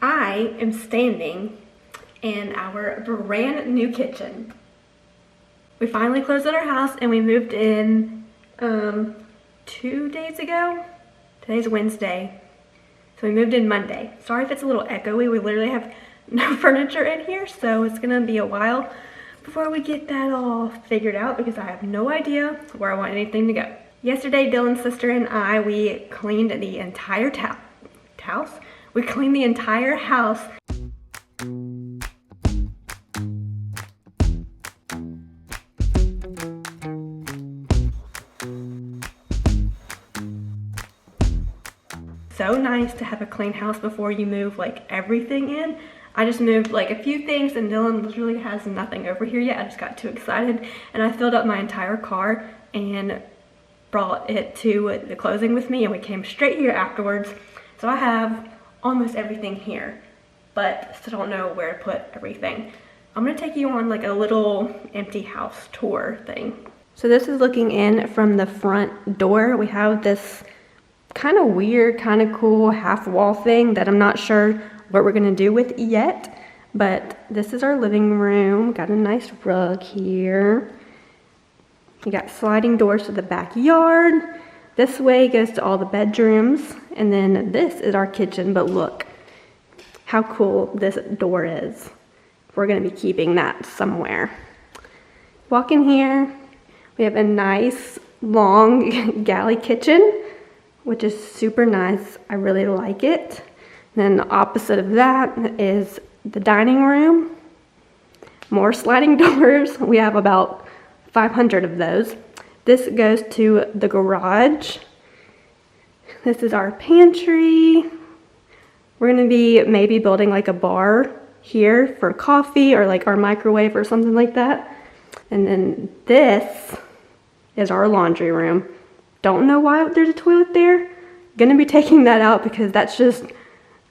I am standing in our brand new kitchen. We finally closed on our house and we moved in 2 days ago. Today's Wednesday. So we moved in Monday. Sorry if it's a little echoey. We literally have no furniture in here, so it's gonna be a while before we get that all figured out because I have no idea where I want anything to go. Yesterday, Dylan's sister and I, we cleaned the entire house. We cleaned the entire house. So nice to have a clean house before you move like everything in. I just moved like a few things and Dylan literally has nothing over here yet. I just got too excited and I filled up my entire car and brought it to the closing with me and we came straight here afterwards. So I have almost everything here, but still don't know where to put everything. I'm gonna take you on like a little empty house tour thing. So this is looking in from the front door. We have this kind of weird, kind of cool half wall thing that I'm not sure what we're gonna do with yet, but this is our living room. Got a nice rug here. You got sliding doors to the backyard. This way goes to all the bedrooms, and then this is our kitchen, but look how cool this door is. We're gonna be keeping that somewhere. Walk in here, we have a nice long galley kitchen, which is super nice. I really like it. And then the opposite of that is the dining room. More sliding doors. We have about 500 of those. This goes to the garage. This is our pantry. We're gonna be maybe building like a bar here for coffee or like our microwave or something like that. And then this is our laundry room. Don't know why there's a toilet there. Gonna be taking that out because that's just,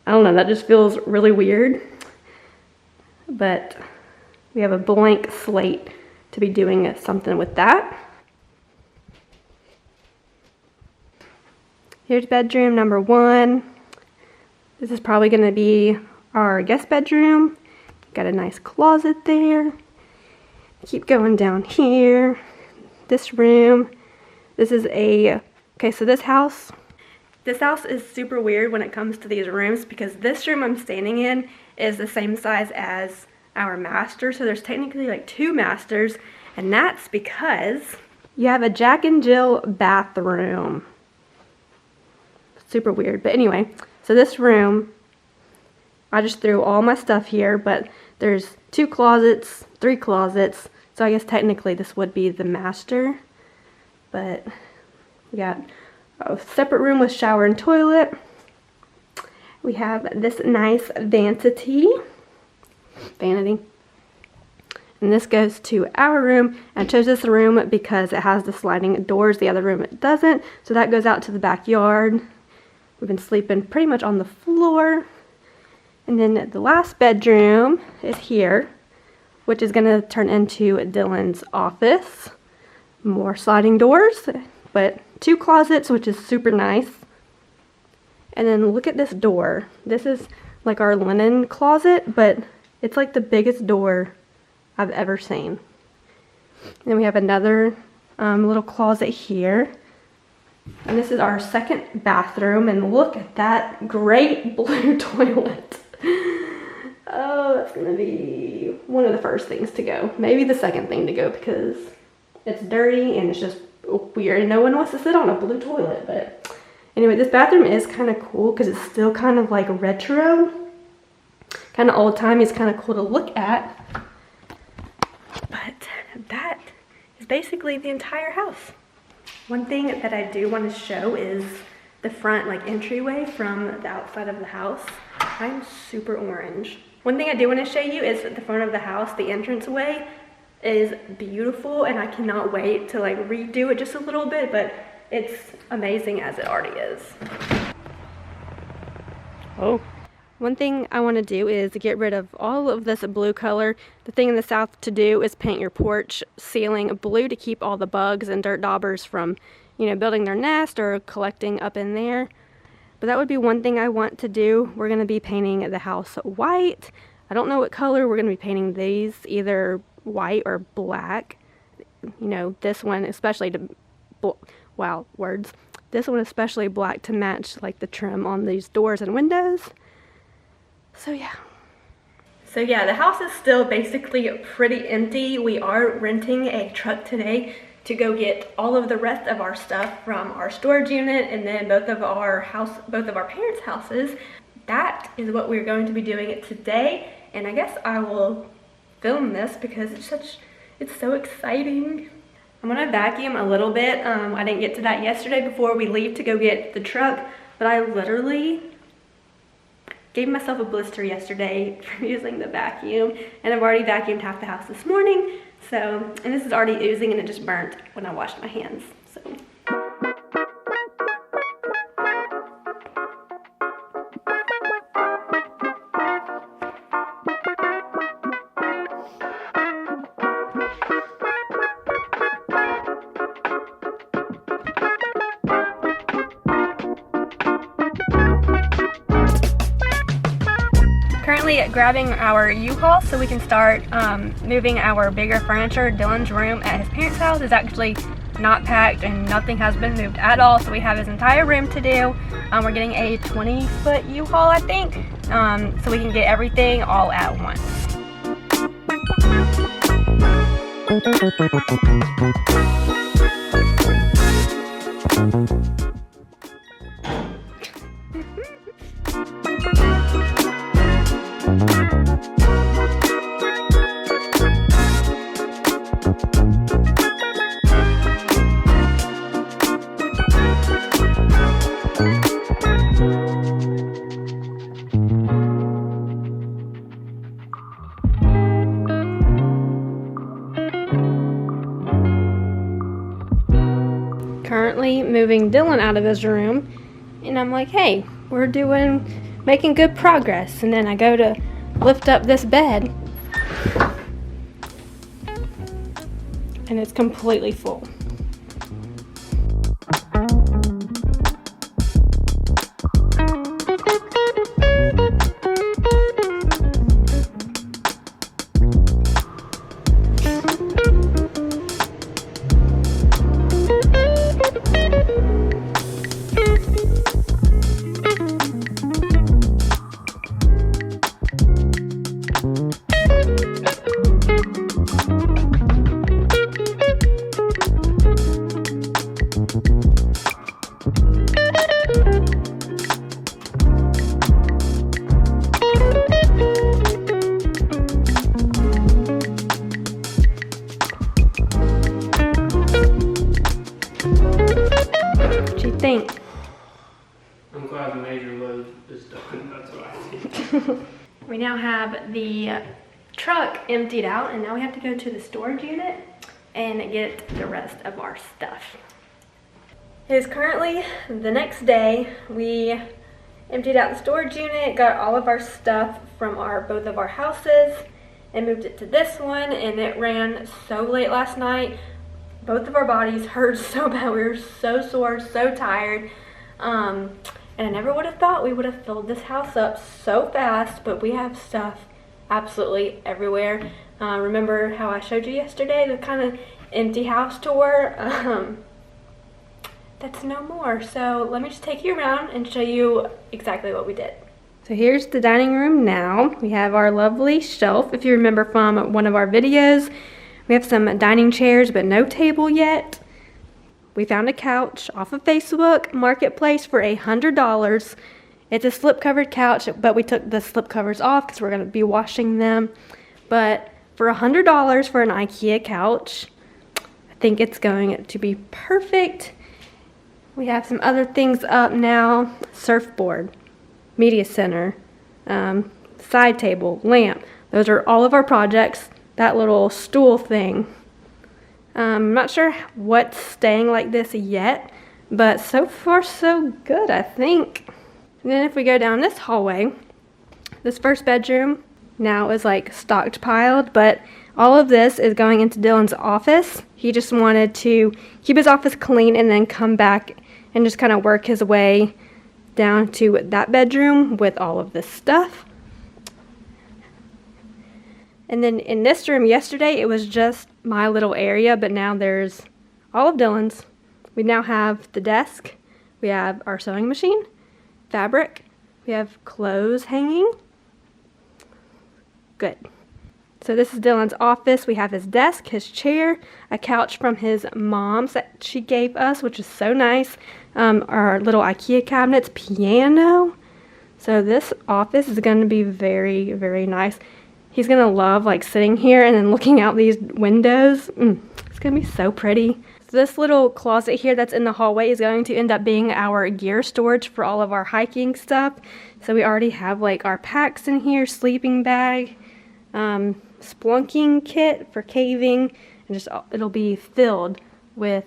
I don't know, that just feels really weird. But we have a blank slate to be doing something with that. Here's bedroom number 1. This is probably gonna be our guest bedroom. Got a nice closet there. Keep going down here. This room. This is okay, so this house is super weird when it comes to these rooms because this room I'm standing in is the same size as our master. So there's technically like 2 masters, and that's because you have a Jack and Jill bathroom. Super weird, but anyway, so this room, I just threw all my stuff here, but there's 2 closets, 3 closets, so I guess technically this would be the master. But we got a separate room with shower and toilet. We have this nice vanity. And this goes to our room. I chose this room because it has the sliding doors. The other room it doesn't. So that goes out to the backyard. We've been sleeping pretty much on the floor. And then the last bedroom is here, which is going to turn into Dylan's office. More sliding doors, but 2 closets, which is super nice. And then look at this door. This is like our linen closet, but it's like the biggest door I've ever seen. And then we have another little closet here. And this is our second bathroom, and look at that great blue toilet. Oh, that's gonna be one of the first things to go. Maybe the second thing to go because it's dirty and it's just weird and no one wants to sit on a blue toilet. But anyway, this bathroom is kind of cool because it's still kind of like retro, kind of old-timey. It's kind of cool to look at. But that is basically the entire house. One thing that I do want to show is the front like entryway from the outside of the house. I'm super orange. One thing I do want to show you is the front of the house. The entranceway is beautiful and I cannot wait to like redo it just a little bit, but it's amazing as it already is. Oh. One thing I want to do is get rid of all of this blue color. The thing in the South to do is paint your porch ceiling blue to keep all the bugs and dirt daubers from, you know, building their nest or collecting up in there. But that would be one thing I want to do. We're going to be painting the house white. I don't know what color we're going to be painting these, either white or black. You know, this one especially wow, words. This one especially black to match like the trim on these doors and windows. So yeah. So yeah, the house is still basically pretty empty. We are renting a truck today to go get all of the rest of our stuff from our storage unit and then both of our parents' houses. That is what we're going to be doing today, and I guess I will film this because it's so exciting. I'm gonna vacuum a little bit. I didn't get to that yesterday before we leave to go get the truck, but I literally gave myself a blister yesterday for using the vacuum, and I've already vacuumed half the house this morning. So, and this is already oozing and it just burnt when I washed my hands. So. Currently grabbing our U-Haul so we can start moving our bigger furniture. Dylan's room at his parents' house is actually not packed and nothing has been moved at all, so we have his entire room to do. We're getting a 20-foot U-Haul, I think, so we can get everything all at once. Currently moving Dylan out of his room, and I'm like, hey, we're making good progress. And then I go to lift up this bed and it's completely full. Think. I'm glad the major load is done, that's what I think. We now have the truck emptied out, and now we have to go to the storage unit and get the rest of our stuff. It is currently the next day. We emptied out the storage unit, got all of our stuff from both of our houses, and moved it to this one, and it ran so late last night. Both of our bodies hurt so bad. We were so sore, so tired. And I never would have thought we would have filled this house up so fast, but we have stuff absolutely everywhere. Remember how I showed you yesterday, the kind of empty house tour? That's no more. So let me just take you around and show you exactly what we did. So here's the dining room now. We have our lovely shelf, if you remember from one of our videos. We have some dining chairs, but no table yet. We found a couch off of Facebook Marketplace for $100. It's a slip-covered couch, but we took the slip covers off because we're going to be washing them. But for $100 for an IKEA couch, I think it's going to be perfect. We have some other things up now. Surfboard, media center, side table, lamp. Those are all of our projects. That little stool thing. I'm not sure what's staying like this yet, but so far so good, I think. And then if we go down this hallway, this first bedroom now is like stockpiled, but all of this is going into Dylan's office. He just wanted to keep his office clean and then come back and just kind of work his way down to that bedroom with all of this stuff. And then in this room yesterday, it was just my little area, but now there's all of Dylan's. We now have the desk, we have our sewing machine, fabric, we have clothes hanging. Good. So this is Dylan's office. We have his desk, his chair, a couch from his mom's that she gave us, which is so nice. Our little IKEA cabinets, piano. So this office is going to be very, very nice. He's going to love like sitting here and then looking out these windows. It's going to be so pretty. So this little closet here that's in the hallway is going to end up being our gear storage for all of our hiking stuff. So we already have like our packs in here, sleeping bag, splunking kit for caving, and just it'll be filled with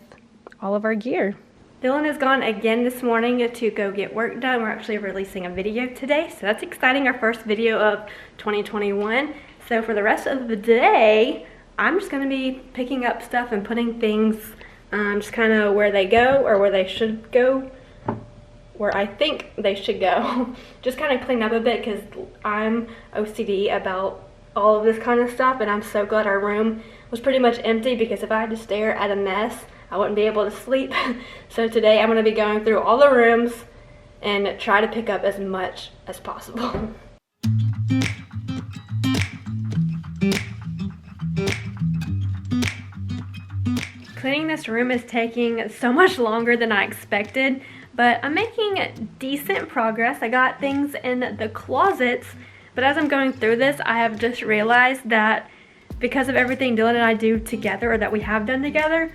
all of our gear. Dylan has gone again this morning to go get work done. We're actually releasing a video today, so that's exciting. Our first video of 2021. So for the rest of the day, I'm just going to be picking up stuff and putting things just kind of where they go, or where they should go, where I think they should go. Just kind of clean up a bit because I'm OCD about all of this kind of stuff, and I'm so glad our room was pretty much empty, because if I had to stare at a mess, I wouldn't be able to sleep. So today I'm going to be going through all the rooms and try to pick up as much as possible. Cleaning this room is taking so much longer than I expected, but I'm making decent progress. I got things in the closets, but as I'm going through this, I have just realized that because of everything Dylan and I do together, or that we have done together,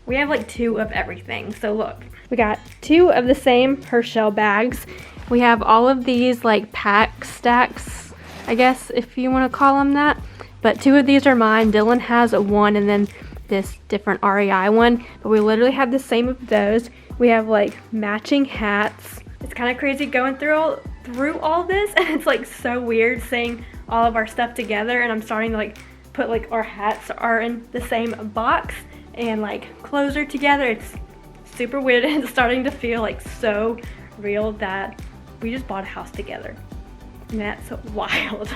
we have like 2 of everything. So look, we got 2 of the same Herschel bags. We have all of these like pack stacks, I guess if you want to call them that. But 2 of these are mine. Dylan has one, and then this different REI one. But we literally have the same of those. We have like matching hats. It's kind of crazy going through all this, and it's like so weird seeing all of our stuff together. And I'm starting to like put like our hats are in the same box, and like clothes are together. It's super weird, and it's starting to feel like so real that we just bought a house together, and that's wild.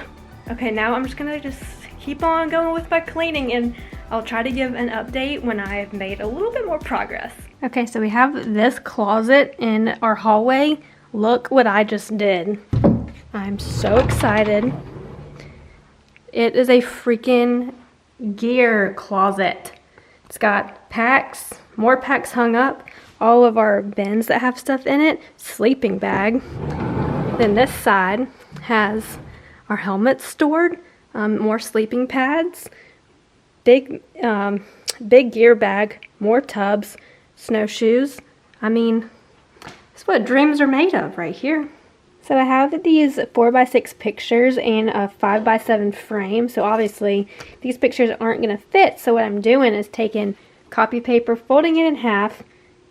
Okay, now I'm just gonna just keep on going with my cleaning, and I'll try to give an update when I have made a little bit more progress. Okay, so we have this closet in our hallway. Look what I just did. I'm so excited. It is a freaking gear closet. It's got packs, more packs hung up, all of our bins that have stuff in it, sleeping bag. Then this side has our helmets stored, more sleeping pads, big gear bag, more tubs, snowshoes. I mean, it's what dreams are made of right here. So I have these 4x6 pictures and a 5x7 frame. So obviously these pictures aren't going to fit. So what I'm doing is taking copy paper, folding it in half,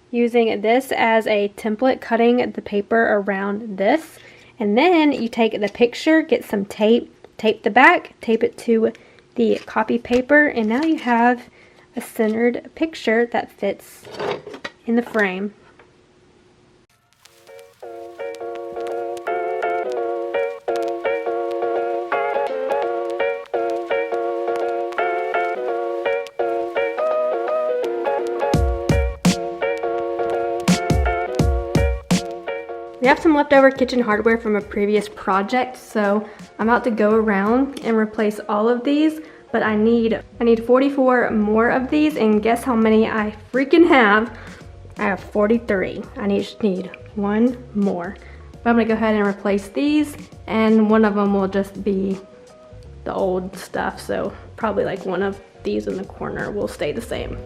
using this as a template, cutting the paper around this. And then you take the picture, get some tape, tape the back, tape it to the copy paper, and now you have a centered picture that fits in the frame. We have some leftover kitchen hardware from a previous project, so I'm about to go around and replace all of these, but I need 44 more of these, and guess how many I freaking have? I have 43. I just need one more. But I'm gonna go ahead and replace these, and one of them will just be the old stuff, so probably like one of these in the corner will stay the same.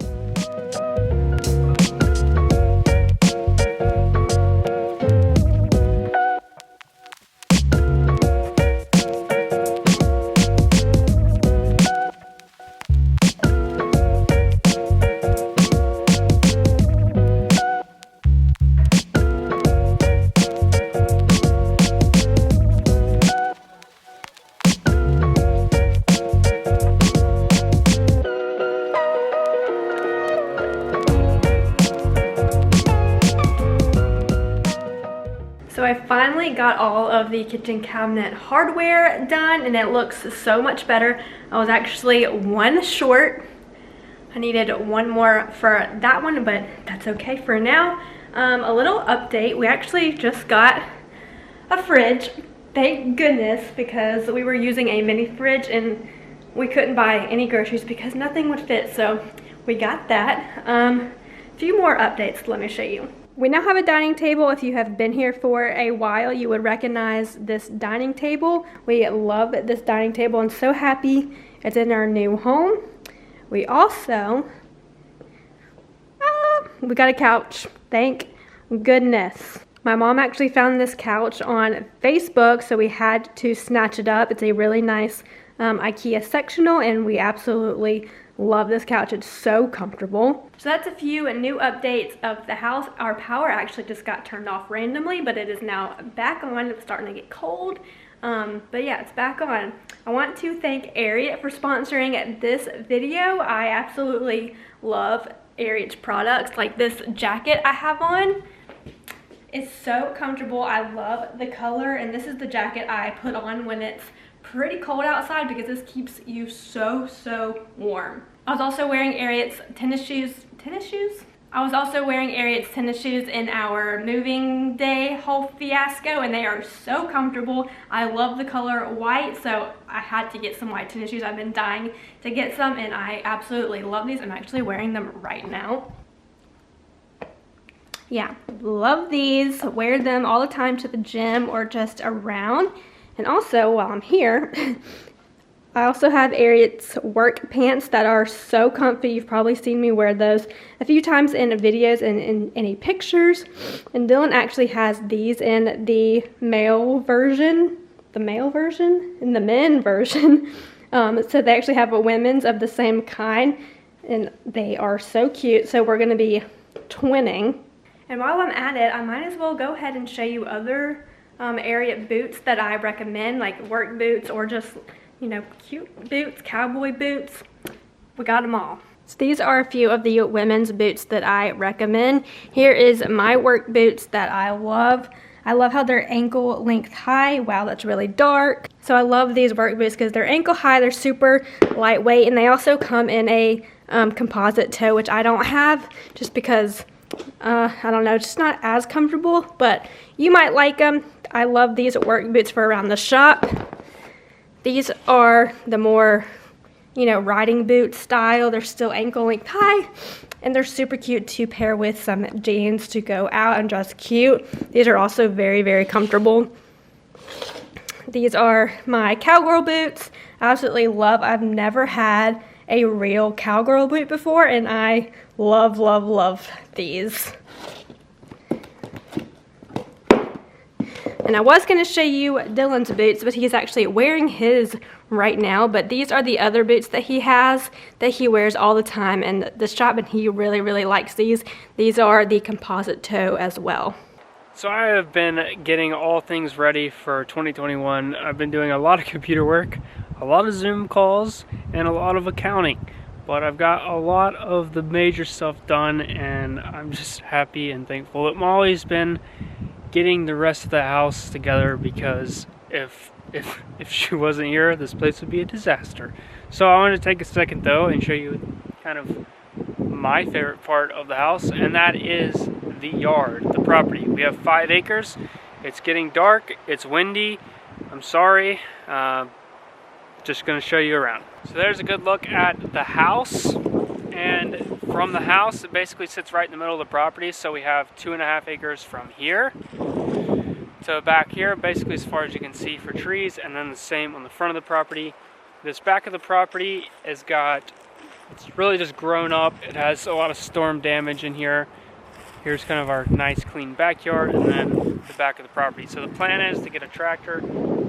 So I finally got all of the kitchen cabinet hardware done and it looks so much better. I was actually one short. I needed one more for that one, but that's okay for now. A little update, we actually just got a fridge. Thank goodness, because we were using a mini fridge and we couldn't buy any groceries because nothing would fit, so we got that. A few more updates, let me show you. We now have a dining table. If you have been here for a while, you would recognize this dining table. We love this dining table and so happy it's in our new home. We also, we got a couch, thank goodness. My mom actually found this couch on Facebook, so we had to snatch it up. It's a really nice IKEA sectional and we absolutely love this couch. It's so comfortable. So that's a few new updates of the house. Our power actually just got turned off randomly, but it is now back on. It's starting to get cold. But yeah, it's back on. I want to thank Ariat for sponsoring this video. I absolutely love Ariat's products. Like this jacket I have on, it's so comfortable. I love the color, and this is the jacket I put on when it's pretty cold outside because this keeps you so warm. I was also wearing Ariat's tennis shoes. I was also wearing Ariat's tennis shoes in our moving day whole fiasco, and they are so comfortable. I love the color white, so I had to get some white tennis shoes. I've been dying to get some, and I absolutely love these. I'm actually wearing them right now. Yeah, love these. Wear them all the time to the gym or just around. And also, while I'm here, I also have Ariat's work pants that are so comfy. You've probably seen me wear those a few times in videos and in any pictures. And Dylan actually has these in the male version, and the men version. So they actually have a women's of the same kind, and they are so cute. So we're gonna be twinning. And while I'm at it, I might as well go ahead and show you other Ariat boots that I recommend, like work boots or just, you know, cute boots, cowboy boots. We got them all. So these are a few of the women's boots that I recommend. Here is my work boots that I love. I love how they're ankle length high. Wow, that's really dark. So I love these work boots because they're ankle high, they're super lightweight, and they also come in a composite toe, which I don't have just because I don't know, just not as comfortable, but you might like them. I love these work boots for around the shop. These are the more, you know, riding boot style. They're still ankle length high, and they're super cute to pair with some jeans to go out and just cute. These are also very comfortable. These are my cowgirl boots. I absolutely love. I've never had a real cowgirl boot before, and I love these. And I was going to show you Dylan's boots, but he's actually wearing his right now. But these are the other boots that he has that he wears all the time in the shop, and he really likes these. These are the composite toe as well. So I have been getting all things ready for 2021. I've been doing a lot of computer work, a lot of Zoom calls, and a lot of accounting. But I've got a lot of the major stuff done, and I'm just happy and thankful that Molly's been getting the rest of the house together, because if she wasn't here, this place would be a disaster. So I wanted to take a second though and show you kind of my favorite part of the house, and that is the yard, the property. We have 5 acres. It's getting dark, it's windy. I'm sorry, just gonna show you around. So there's a good look at the house, and from the house it basically sits right in the middle of the property. So we have 2.5 acres from here to back here, basically as far as you can see for trees, and then the same on the front of the property. This back of the property has got, it's really just grown up. It has a lot of storm damage in here. Here's kind of our nice clean backyard, and then the back of the property. So the plan is to get a tractor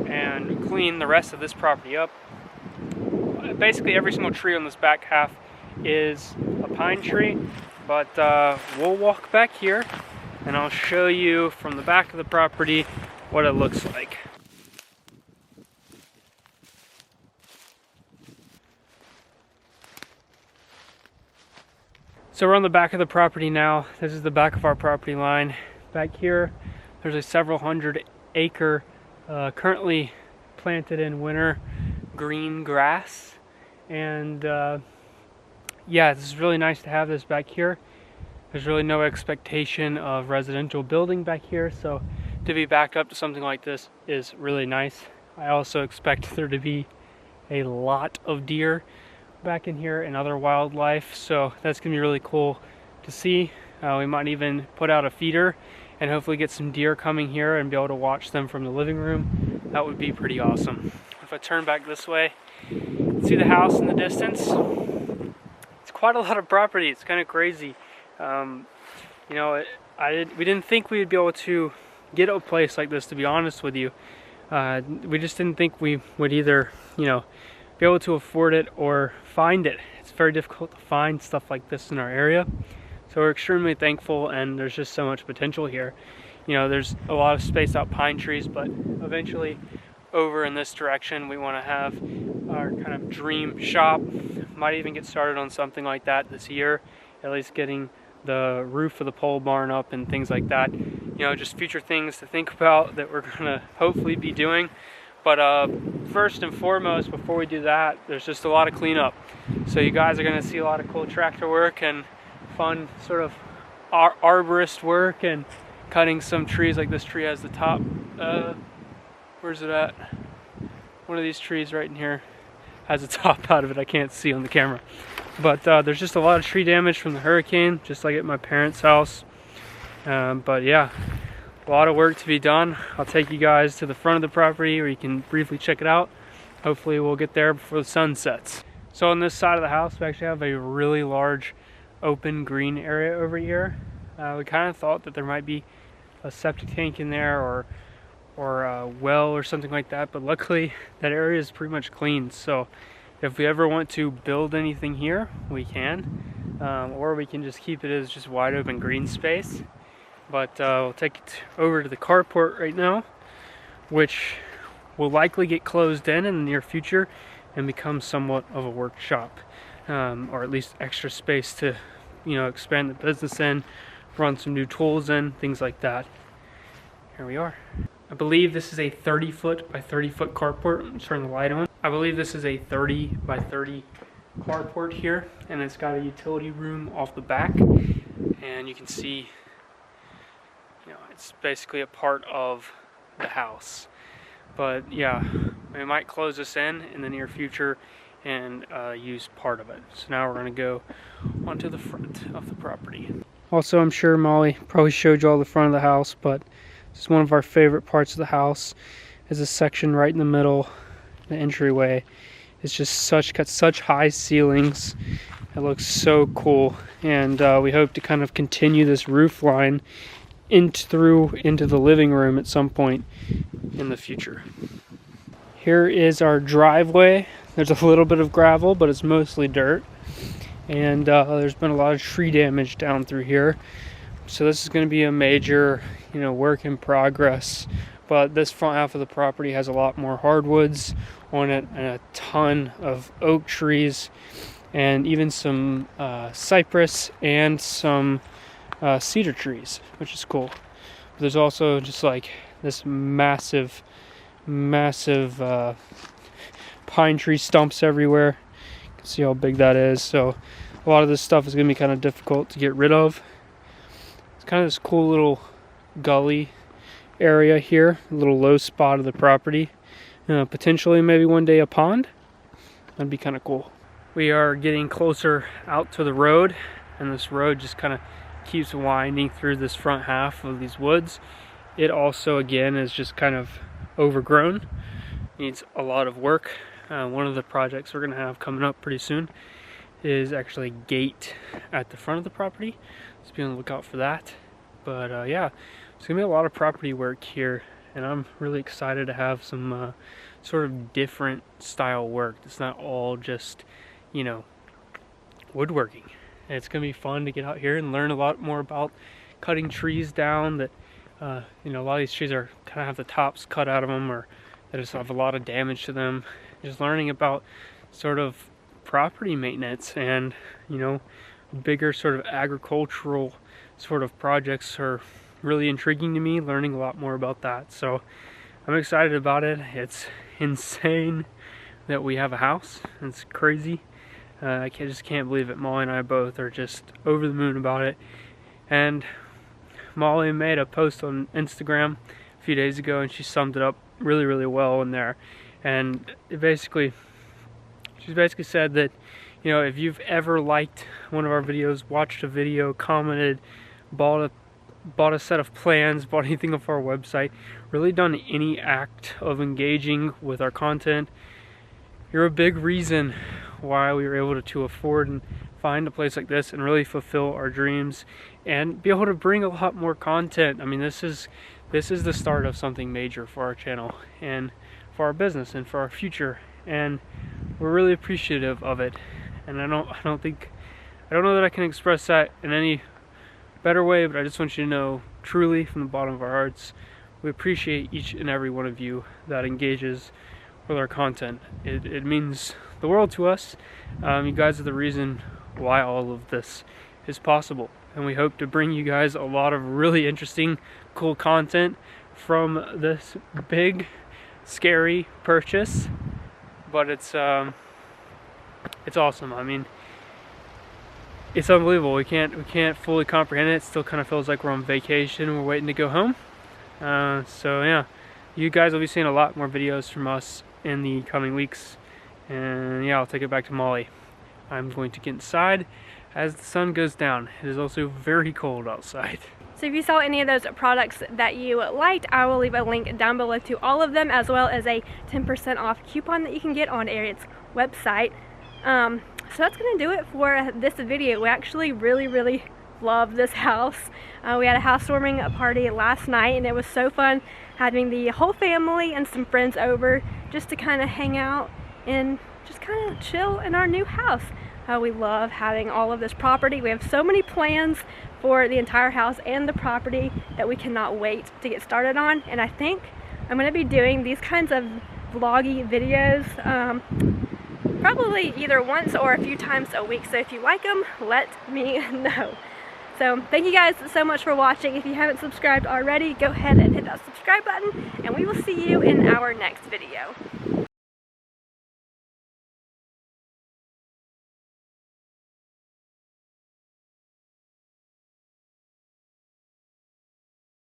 and clean the rest of this property up. Basically every single tree on this back half is a pine tree, but we'll walk back here and I'll show you from the back of the property what it looks like. So we're on the back of the property now. This is the back of our property line. Back here, There's a several hundred acre currently planted in winter green grass, and yeah, this is really nice to have this back here. There's really no expectation of residential building back here, so to be backed up to something like this is really nice. I also expect there to be a lot of deer back in here and other wildlife, so that's gonna be really cool to see. We might even put out a feeder and hopefully get some deer coming here and be able to watch them from the living room. That would be pretty awesome. If I turn back this way, see the house in the distance. It's quite a lot of property. It's kind of crazy. You know, we didn't think we would be able to get a place like this, to be honest with you. We just didn't think we would either, you know, be able to afford it or find it. It's very difficult to find stuff like this in our area. So we're extremely thankful, and there's just so much potential here. You know, there's a lot of spaced out pine trees, but eventually over in this direction we want to have our kind of dream shop. Might even get started on something like that this year, at least getting the roof of the pole barn up and things like that. You know, just future things to think about that we're gonna hopefully be doing. But first and foremost, before we do that, there's just a lot of cleanup. So you guys are gonna see a lot of cool tractor work and fun sort of arborist work and cutting some trees. Like this tree has the top, where's it at? One of these trees right in here has a top out of it. I can't see on the camera. But there's just a lot of tree damage from the hurricane, just like at my parents' house. But yeah, a lot of work to be done. I'll take you guys to the front of the property where you can briefly check it out. Hopefully we'll get there before the sun sets. So on this side of the house, we actually have a really large open green area over here. We kind of thought that there might be a septic tank in there or a well or something like that, but luckily that area is pretty much clean. So if we ever want to build anything here, we can, or we can just keep it as just wide open green space. But we'll take it over to the carport right now, which will likely get closed in the near future and become somewhat of a workshop, or at least extra space to, you know, expand the business in, run some new tools in, things like that. Here we are. I believe this is a 30 foot by 30 foot carport. Let's turn the light on. I believe this is a 30 by 30 carport here, and it's got a utility room off the back, and you can see, you know, it's basically a part of the house. But yeah, we might close this in the near future and use part of it. So now we're going to go onto the front of the property. Also, I'm sure Molly probably showed you all the front of the house, but it's one of our favorite parts of the house is this section right in the middle, the entryway. It's just got such high ceilings. It looks so cool, and we hope to kind of continue this roof line into the living room at some point in the future. Here is our driveway. There's a little bit of gravel, but it's mostly dirt, and there's been a lot of tree damage down through here. So this is going to be a major, you know, work in progress. But this front half of the property has a lot more hardwoods on it and a ton of oak trees and even some cypress and some cedar trees, which is cool. But there's also just like this massive pine tree stumps everywhere. You can see how big that is. So a lot of this stuff is going to be kind of difficult to get rid of. It's kind of this cool little gully area here, a little low spot of the property. Potentially maybe one day a pond. That'd be kind of cool. We are getting closer out to the road, and this road just kind of keeps winding through this front half of these woods. It also, again, is just kind of overgrown. Needs a lot of work. One of the projects we're going to have coming up pretty soon is actually a gate at the front of the property. So be on the lookout for that. But yeah, there's going to be a lot of property work here, and I'm really excited to have some sort of different style work. It's not all just, you know, woodworking. And it's going to be fun to get out here and learn a lot more about cutting trees down that, you know, a lot of these trees are kind of have the tops cut out of them, or they just have a lot of damage to them. Just learning about sort of property maintenance and, you know, bigger sort of agricultural sort of projects are really intriguing to me, learning a lot more about that. So I'm excited about it. It's insane that we have a house. It's crazy. I just can't believe it. Molly and I both are just over the moon about it. And Molly made a post on Instagram a few days ago, and she summed it up really, really well in there. And she basically said that, you know, if you've ever liked one of our videos, watched a video, commented, bought a set of plans, bought anything off our website, really done any act of engaging with our content, you're a big reason why we were able to afford and find a place like this and really fulfill our dreams and be able to bring a lot more content. I mean, this is the start of something major for our channel and for our business and for our future, and we're really appreciative of it. And I don't know that I can express that in any better way, but I just want you to know, truly from the bottom of our hearts, we appreciate each and every one of you that engages with our content. It means the world to us. You guys are the reason why all of this is possible, and we hope to bring you guys a lot of really interesting, cool content from this big, scary purchase. But it's awesome. I mean, it's unbelievable. We can't fully comprehend it. It still kind of feels like we're on vacation. We're waiting to go home. So yeah, you guys will be seeing a lot more videos from us in the coming weeks. And yeah, I'll take it back to Molly. I'm going to get inside as the sun goes down. It is also very cold outside. So if you saw any of those products that you liked, I will leave a link down below to all of them, as well as a 10% off coupon that you can get on Ariat's website. So that's going to do it for this video. We actually really love this house. We had a housewarming party last night, and it was so fun having the whole family and some friends over just to kind of hang out and just kind of chill in our new house. We love having all of this property. We have so many plans for the entire house and the property that we cannot wait to get started on. And I think I'm going to be doing these kinds of vloggy videos probably either once or a few times a week. So if you like them, let me know. So thank you guys so much for watching. If you haven't subscribed already, go ahead and hit that subscribe button, and we will see you in our next video.